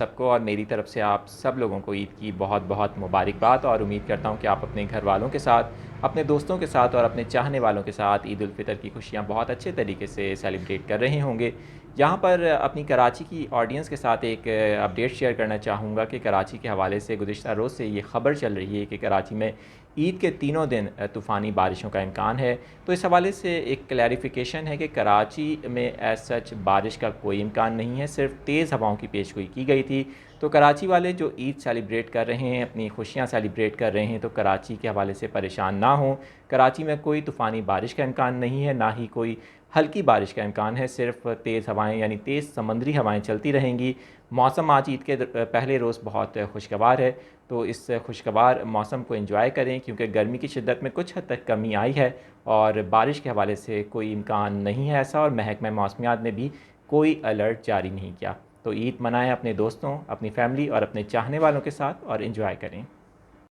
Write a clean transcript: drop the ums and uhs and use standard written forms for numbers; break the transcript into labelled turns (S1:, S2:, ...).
S1: सबको और मेरी तरफ से आप सब लोगों को ईद की बहुत बहुत मुबारकबाद। और उम्मीद करता हूँ कि आप अपने घर वालों के साथ, अपने दोस्तों के साथ और अपने चाहने वालों के साथ ईद उल फितर की खुशियाँ बहुत अच्छे तरीके से सेलिब्रेट कर रहे होंगे। यहाँ पर अपनी कराची की ऑडियंस के साथ एक अपडेट शेयर करना चाहूँगा कि कराची के हवाले से गुज़िश्ता रोज़ से ये ख़बर चल रही है कि कराची में ईद के तीनों दिन तूफ़ानी बारिशों का इम्कान है। तो इस हवाले से एक क्लैरिफिकेशन है कि कराची में एज सच बारिश का कोई इम्कान नहीं है, सिर्फ तेज़ हवाओं की पेशगोई की गई थी। तो कराची वाले जो ईद सेलिब्रेट कर रहे हैं, अपनी खुशियाँ सेलिब्रेट कर रहे हैं, तो कराची के हवाले से परेशान ना हों। कराची में कोई तूफ़ानी बारिश का इम्कान नहीं है, ना ही कोई हल्की बारिश का इम्कान है। सिर्फ तेज़ हवाएं यानी तेज़ समंदरी हवाएं चलती रहेंगी। मौसम आज ईद के पहले रोज़ बहुत खुशगवार है, तो इस खुशगवार मौसम को एंजॉय करें, क्योंकि गर्मी की शिद्दत में कुछ हद तक कमी आई है और बारिश के हवाले से कोई इम्कान नहीं है ऐसा, और महकमा मौसमियात ने भी कोई अलर्ट जारी नहीं किया। तो ईद मनाएं अपने दोस्तों, अपनी फैमिली और अपने चाहने वालों के साथ और इन्जॉय करें।